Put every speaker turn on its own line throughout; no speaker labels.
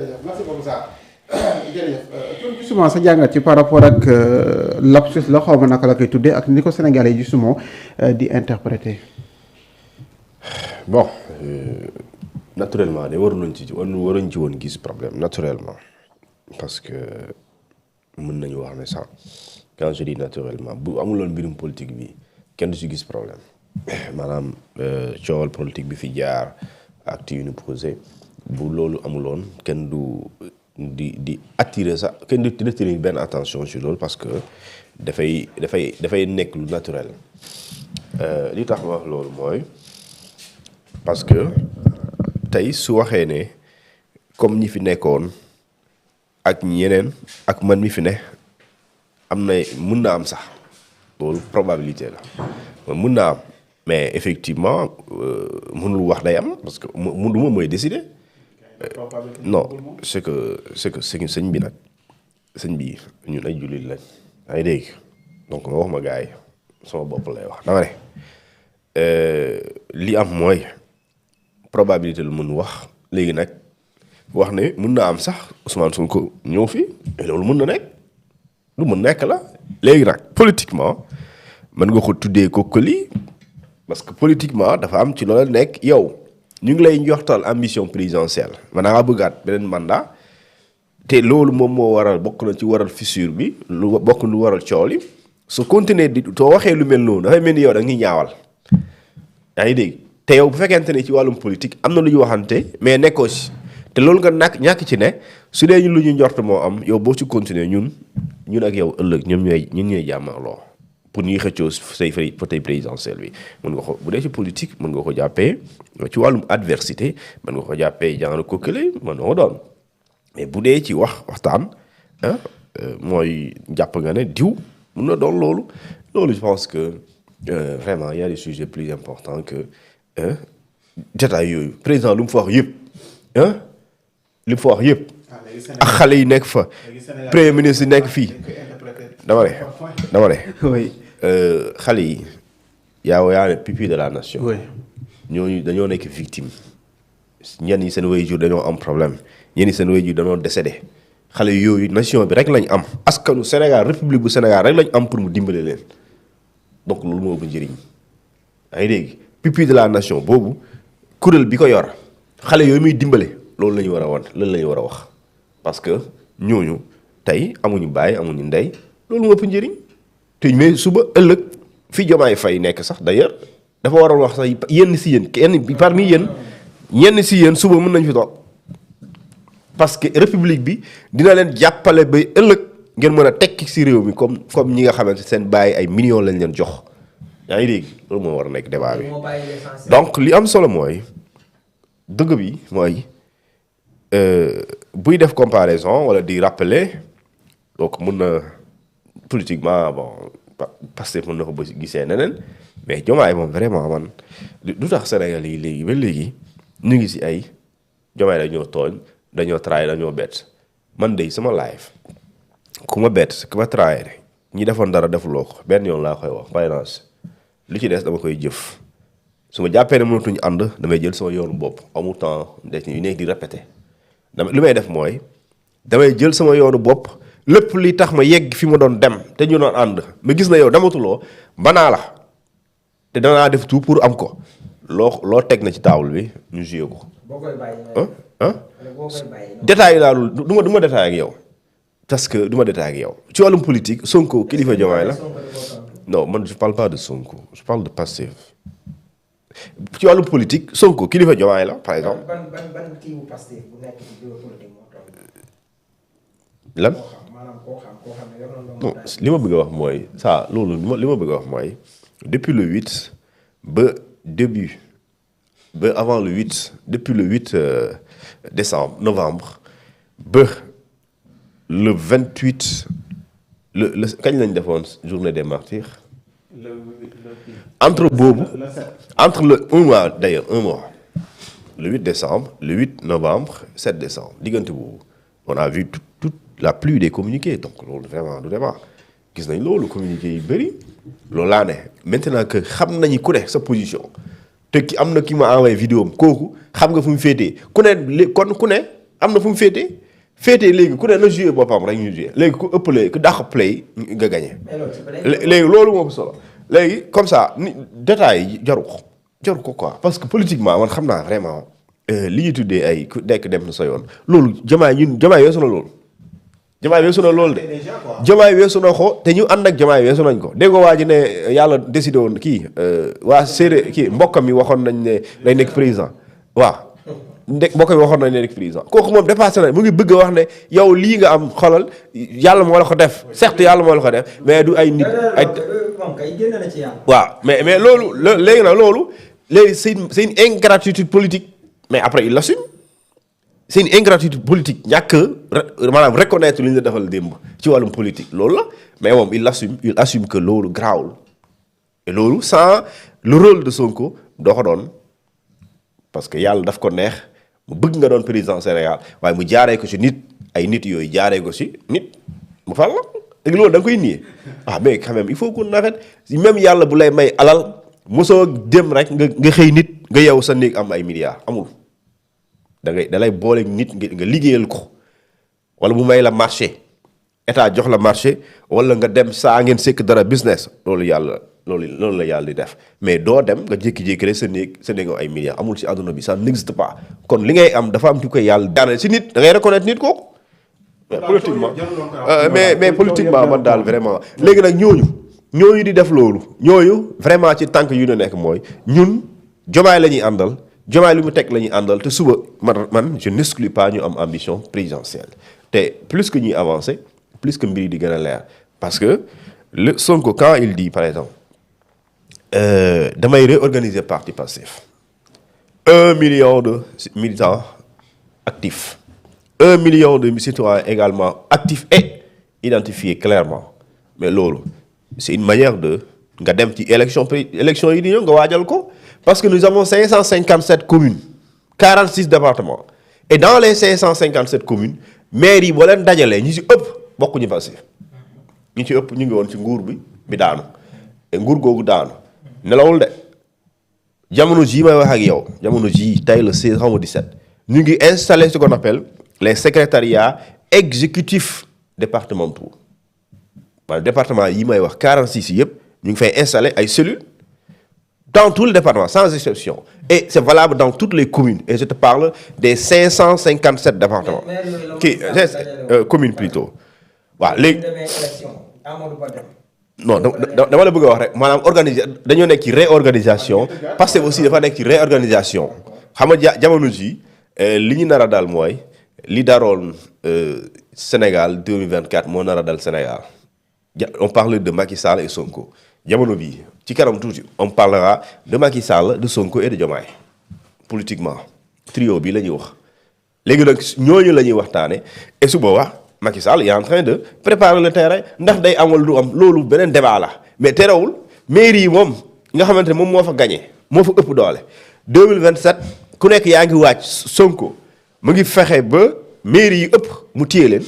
merci beaucoup ça jërëjëf justement sa jàngat ci par rapport ak lapsus la xaw ma naka la koy tuddee ak ni ko Sénégalais justement di interpréter.
Bon naturellement de waruñ ci woon gis problème naturellement parce que mën nañu wax ne sax quand je dis naturellement bu amuloon mbirum politique bi kenn du ci gis problème maanaam coowal politique bi fi jaar acte yu ñu posé bu loolu amuloon kenn du di attirer sax kenn du retenir benn attention ci loolu parce que dafay nekk lu naturel li tax ma wax loolu mooy parce que tey su waxee ne comme ñi fi nekkoon ak ñeneen ak man mi fi ne am na mën na am sax loolu probabilité la mën na am mais effectivement mënul wax day am parce que du ma mooy décider non c'est que sëñ bi nag sëñ bi ñun ay jullit lañ ay dégg donc ma wax ma gars yi sama bopp lay wax dama ne li am mooy probabilité lu mën wax léegi nag wax ne mën na am sax Ousmane Sonko ñëw fi loolu mën na nekk lu mën nekk la léegi nag politiquement mën nga ko tuddee ko këli parce que politiquement dafa am ci loolu nekk yow ñu ngi lay njoxtal ambition présidentielle man da ngaa bëggaat beneen mandat te loolu moom moo waral bokk na ci waral fissure bi lu bokk lu waral coow li su continuer di soo waxee lu mel noonu dafay mel ni yow da nga ñaawal yaa ngi dégg te yow bu fekkente ne ci wàllum politique am na lu ñu waxante mais nekkoo si te loolu nga ñàkk ci ne su dee lu ñu njort moo am yow boo ci continuer ñun ak yow ëllëg ñun ñooy jàmmarloo pour ñuy xëccoo say fauteuil présidentiel bi mën nga ko bu dee ci politique mën nga ko jàppee ci wàllum adversité mën nga ko jàppee genre kokkale mën na ko doon mais bu dee ci waxtaan mooy jàpp nga ne diw mën na doon loolu je pense que vraiment y a des sujets plus importants que détails yooyu président lu mu fa wax yëpp li mu fa wax yëpp ak xale yi nekk fa premier ministre nekk fii dama ne xale yi yaa ne pupille de la nation ñooñu dañoo nekk victime ñenn ñi seen waajur dañoo am problème ñenn ñi seen waajur dañoo décédé xale yooyu nation bi rek lañ am askanu Sénégal république bu Sénégal rek lañ am pour mu dimbale leen donc loolu moo ëpp njëriñ yaa ngi dégg pupille de la nation boobu kuréel bi ko yor xale yooyu muy dimbale loolu la ñu war a wan loolu la ñu war a wax parce que ñooñu tey amuñu baay amuñu ndey loolu moo ëpp njëriñ te mais suba ëllëg fi Diomaye Faye nekk sax d'ailleurs dafa waroon wax sax yenn si yéen kenn parmi yéen ñenn si yéen suba mën nañ fi toog parce que république bi dina leen jàppale ba ëllëg ngeen mën a tekki si réew mi comme ñi nga xamante seen baay ay millions lañ leen jox yaa ngi dégg loolu moo war a nekk débat bi donc li am solo mooy dëgg bi mooy buy def comparaison wala di rappeler donc mun na politiquement bon parce que mën na ko ba gisee neneen mais Diomaye moom vraiment man du tax Sénégal yi léegi ba léegi ñu ngi si ay Diomaye dañoo tooñ dañoo trahi dañoo bett man de sama live ku ma bett ku ma trahi ñi defoon dara defuloo ko benn yoon laa koy wax parrainage lu ci des dama koy jëf su ma jàppee ne mënatuñu ànd damay jël sama yoonu bopp amul temps des yu nekk di répété li may def mooy damay jël sama yoonu bopp lépp li tax ma yegg fi ma doon dem te ñu doon ànd ma gis na yow dematuloo banaa la te danaa def tout pour am ko loo teg na ci table bi ñu joué ko.
boo koy bàyyi
détail laa du ma détail ak yow parce que du ma détail ak yow ci wàllum politique Sonko kilifa Diomaye la non man je parle pas de Sonko je parle de Pastef ci wàllum politique Sonko kilifa Diomaye la par exemple.
ban kii bu Pastef bu nekk ci bureau politique moo toog.
lan.
koo xam ne yor na
non li ma bëgg a wax mooy ça loolu li ma bëgg a wax mooy depuis le 8 ba début ba avant le 8 depuis le 8 novembre ba le 28 le kañ lañ defoon journée des martyrs. entre boobu entre le un mois d'ailleurs un mois le 8 décembre le 8 novembre 7 décembre diggante boobu on a vu toute la pluie des communiqués donc loolu vraiment du débat gis nañ loolu communiqué yi bëri loolu laa ne maintenant que xam nañu ku ne sa position te ki am na ki ma envoyé vidéo am kooku xam nga fu mu féetee ku ne kon ku ne am na fu mu féetee léegi ku ne na joué boppam rek ñu joué léegi ku ëppalee ku dàq play nga gagné. léegi loolu moo ko solo léegi comme ça ni détails yi jaru ko quoi parce que politiquement man xam naa vraiment li ñuy tuddee ay ku nekk dem na sa yoon loolu jamaay weesu na loolu. jamaay weesu na loolu de jamaay weesu na ko te ñu ànd ak jamaay weesu nañ ko dégg nga waa ji ne yàlla décidé woon kii waa séeréer kii mbokkam yi waxoon nañ ne day nekk président waaw. mbokk mi waxoon nañ ne nekk président kooku moom dépassé na mu ngi bëgg a wax ne yow lii nga am xolal yàlla moo la ko def certes yàlla moo la ko def mais du ay nit ay.
moom kay génn na ci yàlla.
waaw mais loolu léegi nag loolu léegi c'est une ingratitude politique mais après il l'assume c'est une ingratitude politique ñàkk maanaam reconnaître li ñu la defal démb ci wàllum politique loolu la mais moom il assume que loolu garaawul et loolu sans le rôle de Sonko doo ko doon parce que yàlla daf ko neex. mu bëgg nga doon président Sénégal waaye mu jaaree ko ci nit ay nit yooyu jaaree ko ci nit mu fal la léegi loolu da nga koy nier mais quand même il faut qu'on arrête même yàlla bu lay may alal mosoo dem rek nga xëy nit nga yow sa néeg am ay milliards amul da lay booleeg nit nga liggéeyal ko wala mu may la marché état jox la marché wala nga dem saa ngeen sekk dara business loolu la yàlla di def mais doo dem nga jékki-jékki rek sa néeg ay milliards amul ci àdduna bi ça n'existe pas kon li ngay am dafa am ci koy yàlla daaneel ci nit da ngay reconnaître nit kooku. mais politiquement man daal vraiment léegi nag ñooñu di def loolu ñooñu vraiment ci tànk yu ne nekk mooy ñun jomaay la ñuy àndal jomaay lu mu teg la ñuy àndal te suba man je n'exclus pas ñu am ambition présidentielle te plus que ñuy avancer plus que mbir yi di gën a leer parce que le Sonko quand il dit par exemple. damay réorganiser parti Pastef 1 million de militants actifs 1 million de citoyens également actifs et identifiés clairement mais loolu c'est une manière de nga dem ci élection yi di ñëw nga waajal ko parce que nous avons 557 communes 46 départements et dans les 557 communes maires yi boo leen dajalee ñi ci ëpp bokkuñu Pastef ñi ci ëpp ñu ngi woon ci nguur bi daanu et nguur googu daanu nelawul de jamono jii may wax ak yow jamono jii tey le 16 xaw ma 17 ñu ngi installé ce qu'on appelle les secrétariats exécutifs départementaux maanaam département yi may wax 46 yëpp ñu ngi fay installé ay cellules dans tout le département sans exception et c'est valable dans toutes les communes et je te parle des 557 départements kii communes plutôt waaw léegi non dama la bëgg a wax rek maanaam organiser dañoo nekk ci réorganisation parce que aussi dafa nekk ci réorganisation xam nga jamono ji li ñu nar a dal mooy li daroon Sénégal 2024 moo nar a dal Sénégal on parle de Macky Sall et Sonko jamono bii ci kanam tuuti on parlera de Macky Sall de Sonko et de Diomaye politiquement trio bi la ñuy wax léegi nag ñooñu la ñuy waxtaane et su boobaa Macky Sall est en train de préparer le terrain ndax day amal du am loolu beneen débat la mais terewul mairie yi moom nga xamante ne moom moo fa gagné moo fa ëpp doole 2027 ku nekk yaa ngi wàcc Sonko mu ngi fexe ba mairie yi ëpp mu téye leen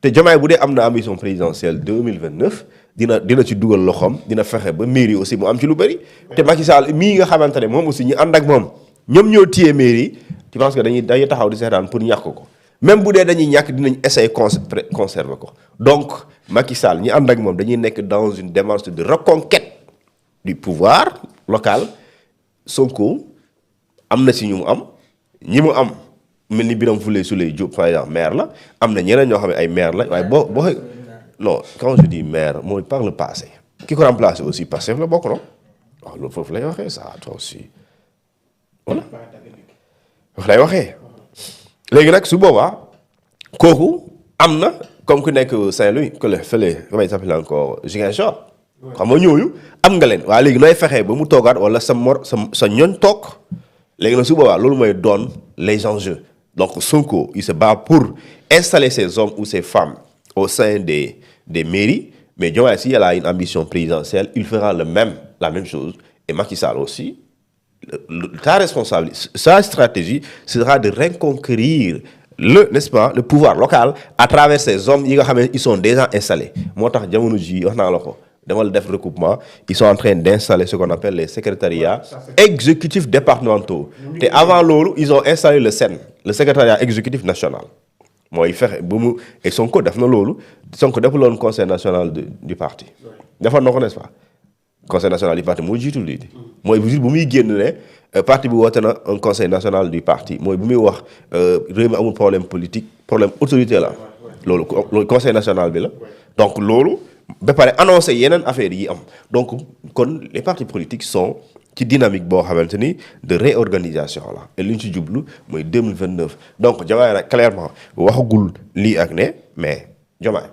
te Diomaye bu dee am na ambition présidentielle 2029 dina ci dugal loxoom dina fexe ba mairie aussi mu am ci lu bëri te Macky Sall mii nga xamante ne moom aussi ñu ànd ak moom ñoom ñoo téye mairie je pense que dañuy taxaw di seetaan pour ñàkk ko. même bu dee dañuy ñàkk dinañ essayer conserver ko donc Macky Sall ñi ànd ak moom dañuy nekk dans une démarche de reconquête du pouvoir local Sonko am na si ñu mu am ñi mu am mel ni Birame Souleye Diop par exemple maire la am na ñeneen ñoo xam ne ay maire la waaye boo non quand je dis maire mooy par le passé ki ko remplacé aussi Pastef la bokk non waaw loolu foofu lay waxee ça toi aussi voilà foofu lay waxee. léegi nag su boobaa kooku am na comme ku nekk Saint-Louis que le fële comment il s'appelle encore Ziguinchor xam nga ñooñu am nga leen waaye léegi nooy fexee ba mu toogaat wala sa ñoñ toog léegi nag su boobaa loolu mooy doon les enjeux donc Sonko il se bat pour installer ses hommes ou ses femmes au sein des mairies mais Diomaye si elle a une ambition présidentielle il fera la même chose et Macky Sall aussi ta responsabilité, sa stratégie sera de reconquérir n'est-ce pas, le pouvoir local à travers ces hommes yi nga xam ne ils sont déjà installés moo tax jamono ji wax naa la ko dama la def recoupement ils sont en train d'installer ce qu'on appelle les secrétariats exécutifs départementaux te avant loolu ils ont installé le SEN le secrétariat exécutif national mooy fexe ba mu et Sonko def na loolu Sonko defuloon conseil national du parti defoon na ko n'est-ce pas conseil national du parti moo jiitul lii mooy bu muy génn ne parti bi woote na un conseil national du parti mooy bu muy wax réew mi amul problème politique problème autorité la loolu conseil national bi la donc loolu ba pare annoncé yeneen affaires yi am donc kon les partis politiques sont ci dynamique boo xamante ni de réorganisation la et li ñu ci jublu mooy 2029 donc Diomaye nag clairement waxagul lii ak ne mais Diomaye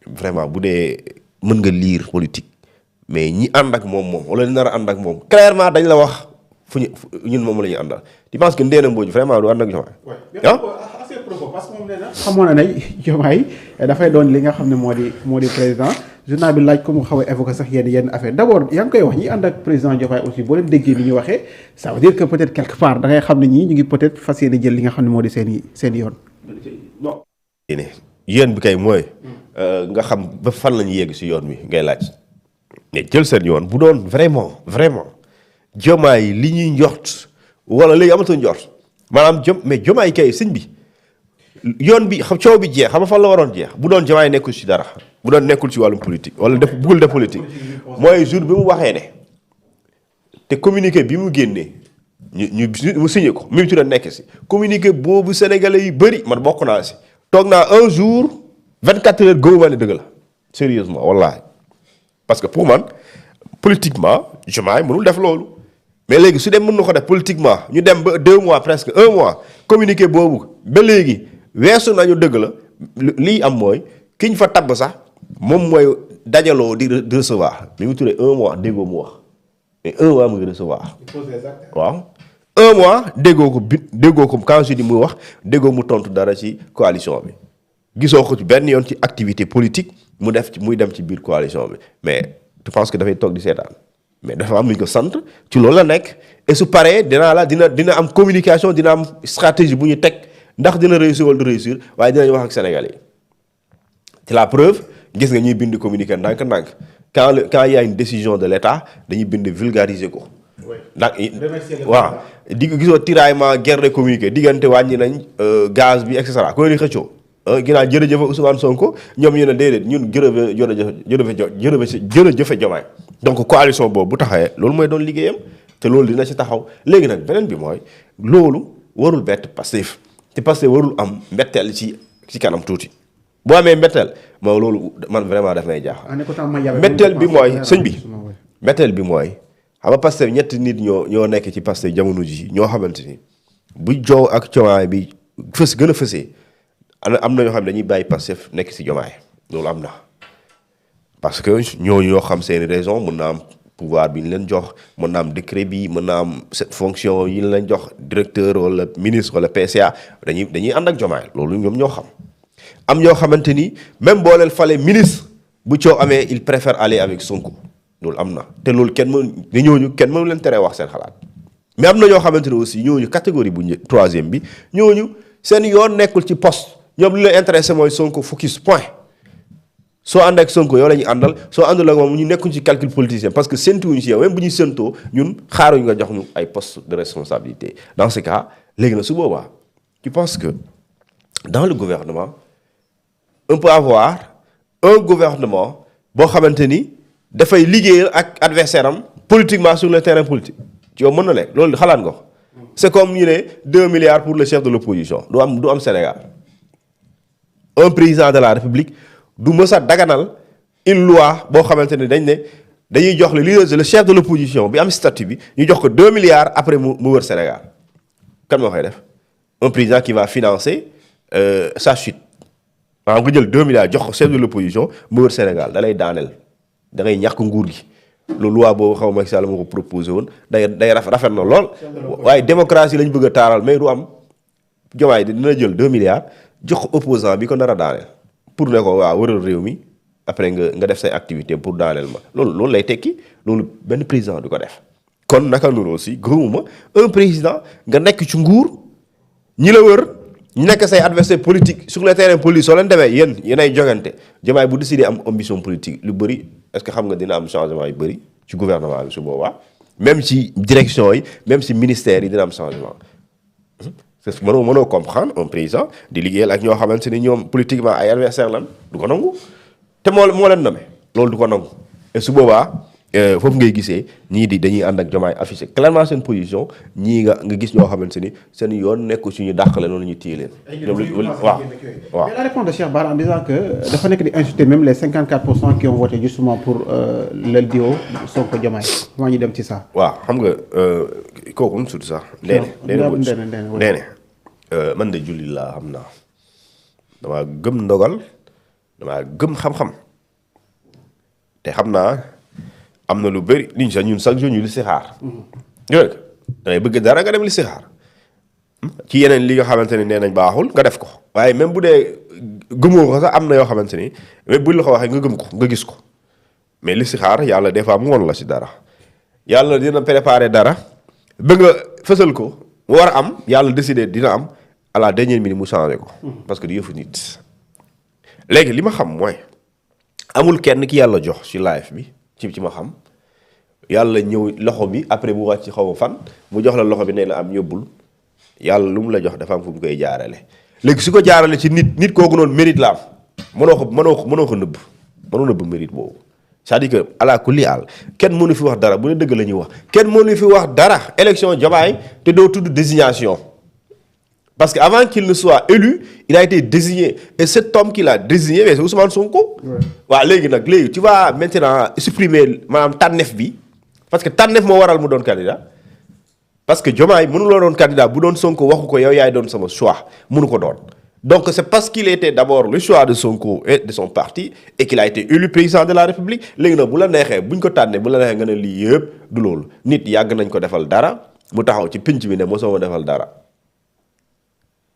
vraiment bu dee mën nga lire politique mais ñi ànd ak moom wala li nar a ànd ak moom clairement dañ la wax fu ñun moom la ñuy àndal tu penses que Ndéna Mbodj vraiment du ànd ak Diomaye
parce que moom nee na xamoon na ne Diomaye dafay doon li nga xam ne moo di président journal bi laaj ko mu xaw a évoqué sax yenn affaire d'abord yaa ngi koy wax ñi ànd ak président Diomaye aussi boo leen déggee ni ñu waxee ça veut dire que peut-être quelque part da ngay xam ne ñii ñu ngi peut-être fas yéene jël li nga xam ne moo di seen yoon.
non. yéen bi kay mooy nga xam ba fan la ñu yegg si yoon wi ngay laaj mais jël seen yoon bu doon vraiment Diomaye li ñuy njort wala léegi amatu njort maanaam mais Diomaye kay sëñ bi. yoon bi xam coow bi jeex xam nga fan la waroon jeex bu doon Diomaye nekkul ci dara bu doon nekkul ci wàllum politique wala bëggul def politique mooy jour bi mu waxee ne te communiqué bi mu génnee mu signé ko Mimi Touré nekk ci communiqué boobu sénégalais yu bëri man bokk naa ci toog naa un jour 24 heures gëmuma ne dëgg la sérieusement wallahi parce que pour man politiquement Diomaye mënul def loolu mais léegi su dem mën na ko def politiquement ñu dem ba 2 mois presque 1 mois communiqué boobu ba léegi weesu nañu dëgg la lii am mooy ki ñu fa tabb sax moom mooy dajaloo di recevoir li mu turee 1 mois déggoo mu wax mais 1 mois mu ngi recevoir. waaw 1 mois déggoo ko quand je dis muy wax déggoo mu tontu dara ci coalition bi gisoo ko ci benn yoon ci activité politique muy dem ci biir coalition bi mais tu penses que dafay toog di seetaan mais dafa am lu ñu ko sant ci loolu la nekk et su paree dina am communication dina am stratégie bu ñu teg. ndax dina réussir wala du réussir waaye dinañ wax ak Sénégalais yi c'est la preuve gis nga ñuy bind communiqué ndànk-ndànk quand il y a une décision de l'État dañuy bind vulgariser ko. ndax waaw di gisoo tiraillement guerre de communiqué diggante wàññi nañ gaz bi et cetera ko ni xëccoo ginnaaw jërëjëf Ousmane Sonko ñoom ñu ne déedéet ñun jërëjëf Diomaye donc coalition boobu bu taxawee loolu mooy doon liggéeyam te loolu dina ci taxaw léegi nag beneen bi mooy loolu warul bett Pastef te parce que warul am mbetteel ci kanam tuuti boo amee mbetteel moom loolu man vraiment daf may jaaxal. mbetteel bi mooy sëñ bi mbetteel bi mooy xam nga Pastef ñetti nit ñoo nekk ci Pastef jamono ji ñoo xamante ni bu joow ak Diomaye bi gën a fësee am na ñoo xam ne dañuy bàyyi Pastef nekk ci Diomaye loolu am na parce que ñoo xam seeni raison mën na am pouvoir bi ñu leen jox mën na am décret bi mën na am cette fonction yi ñu leen jox directeur wala ministre wala PCA dañuy ànd ak Diomaye loolu ñoom ñoo xam am ñoo xamante ni même boo leen falee ministre bu coow amee il préfère aller avec Sonko loolu am na te loolu kenn mënu leen teree wax seen xalaat mais am na ñoo xamante ni aussi ñooñu catégorie bu troisième bi ñooñu seen yoon nekkul ci poste ñoom li leen intéressé mooy Sonko focus point soo ànd ak Sonko yow la ñuy àndal soo àndul ak moom ñu nekkuñ ci calcul politicien parce que séntuwuñ ci yow même bu ñuy séntoo ñun xaaruñ nga jox ñu ay poste de responsabilité dans ce cas léegi na su boobaa tu penses que dans le gouvernement on peut avoir un gouvernement boo xamante ni dafay liggéeyal ak adversaire am politiquement sur le terrain politique ci yow mën na nekk loolu xalaat nga ko c'est comme ñu ne 2 milliards pour le chef de l'opposition du am Sénégal un président de la République du mës a daganal une loi boo xamante ne dañuy jox le chef de l'opposition bi am statut bi ñu jox ko 2 milliards après mu wër Sénégal kan moo koy def un président qui va financer sa chute maanaam nga jël 2 milliards jox ko chef de l'opposition mu wër Sénégal da lay daaneel da ngay ñàkk nguur gi loolu loi boobu xaw ma Macky Sall moo ko proposé woon day rafet na lool waaye démocratie lañ bëgg a taaral mais du am Diomaye dina jël 2 milliards jox ko opposant bi ko nar a daaneel pour ne ko waaw wëral réew mi après nga def say activité pour daaneel ma loolu lay tekki loolu benn président du ko def kon naka noonu aussi gëmuma un président nga nekk ci nguur ñi la wër ñu nekk say adversaire politique sur le terrain politique soo leen demee yéenay jogante Diomaye bu décidé am ambition politique lu bëri est-ce que xam nga dina am changement yu bëri ci gouvernement bi su boobaa même ci direction yi même ci ministère yi dina am changement c'est mënoo comprendre un président di liggéeyal ak ñoo xamante ni ñoom politiquement ay adversaire lan du ko nangu te moo leen nommé loolu du ko nangu et su boobaa foofu ngay gisee ñii dañuy ànd ak Diomaye affiché clairement seen position ñii nga gis ñoo xamante ni seen yoon nekku suñu dàqale noonu ñu téye leen. waaw.
Mais la réponse de Cheikh Bara en disant que dafa nekk di insulter même les 54% qui ont voté justement pour le duo Sonko Diomaye maa ñu dem ci ça.
waaw xam nga kooku mu tudd sax. Ndéné man de julli laa xam naa damaa gëm ndogal damaa gëm xam-xam te xam naa. am na lu bëri liñ sax ñun chaque jour ñu li si xaar. yooyu dangay bëgg dara nga dem li si xaar ci yeneen li nga xamante ne nee nañ baaxul nga def ko waaye même bu dee gëmoo ko sax am na yoo xamante ni même buñ la ko waxee nga gëm ko nga gis ko mais li si xaar yàlla des fois mu woon la si dara yàlla dina préparer dara ba nga fësal ko mu war a am yàlla décider dina am à la dernière minute mu changé ko. parce que du yëfu nit. léegi li ma xam mooy amul kenn ki yàlla jox ci live bi. ci ma xam yàlla ñëw loxo bi après bu wàcc xaw ma fan mu jox la loxo bi ne la am yóbbul yàlla lu mu la jox dafa am fu mu koy jaarale léegi su ko jaarale ci nit kooku noonu mérite la am mënoo ko nëbb mérite boobu c'est-à-dire que ala kulli àll kenn mënu fi wax dara bu ne dëgg la ñuy wax kenn mënu fi wax dara élection Diomaye te doo tudd désignation parce que avant qu'il ne soit élu il a été désigné et cet homme qu'il a désigné c'est Ousmane Sonko. waaw léegi tu vas maintenant supprimer maanaam tànneef bi parce que tànneef moo waral mu doon candidat parce que Diomaye mënuloo doon candidat bu doon Sonko waxu ko yow yaay doon sama choix mënu ko doon donc c'est parce qu'il était d'abord le choix de Sonko et de son parti et qu'il a été élu président de la République léegi nag bu la neexee buñ ko tànnee bu la neexee nga ne lii yëpp du loolu nit yàgg nañ ko defal dara mu taxaw ci pinc bi ne mosoo ma defal dara.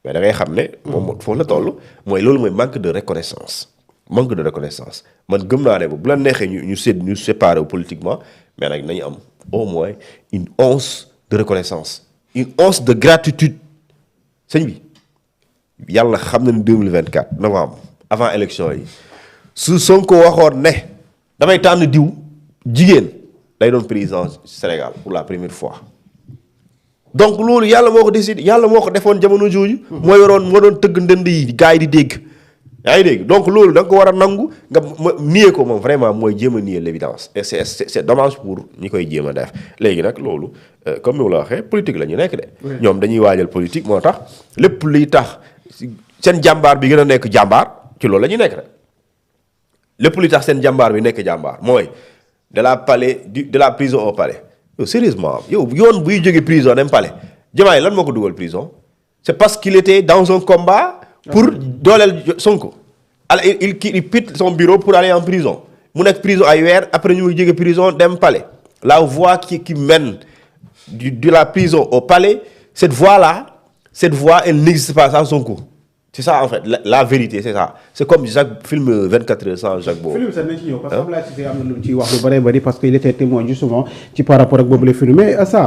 mais da ngay xam ne moom foofu la toll mooy loolu mooy manque de reconnaissance man gëm naa ne bu la neexee ñu séparer politiquement mais nag nañu am au moins une once de reconnaissance une once de gratitude sëñ bi yàlla xam na ne 2024 novembre avant élection yi su Sonko waxoon ne damay tànn diw jigéen day doon président Sénégal pour la première fois donc loolu yàlla moo ko décidé yàlla moo ko defoon jamono jooju. moo doon tëgg ndënd yi gars yi di dégg. yaa ngi dégg donc loolu da nga ko war a nangu nga nier ko moom vraiment mooy jéem a nier l'évidence et c'est dommage pour ñi koy jéem a def léegi nag loolu comme ni ma la waxee politique la ñu nekk de. ñoom dañuy waajal politique moo tax lépp liy tax seen jàmbaar bi gën a nekk jàmbaar ci loolu la ñuy nekk rek lépp liy tax seen jàmbaar bi nekk jàmbaar mooy de la prison au palais. Sérieusement yow yoon buy jóge prison dem palais Diomaye lan moo ko dugal prison c'est parce qu'il était dans un combat pour dooleel Sonko alors il quitte son bureau pour aller en prison mu nekk prison ay weer après ñu jóge prison dem palais la voie qui mène de la prison au palais cette voie elle n'existe pas sans Sonko c'est ça en fait la vérité c'est ça c'est comme Jacques film 24 heures sans Jacques boobu.
film sax nañ ci ñëw parce que Abdoulaye Cissé am na lu ci wax lu bëree bëri parce que il était témoin justement ci par rapport ak boobu les films mais ça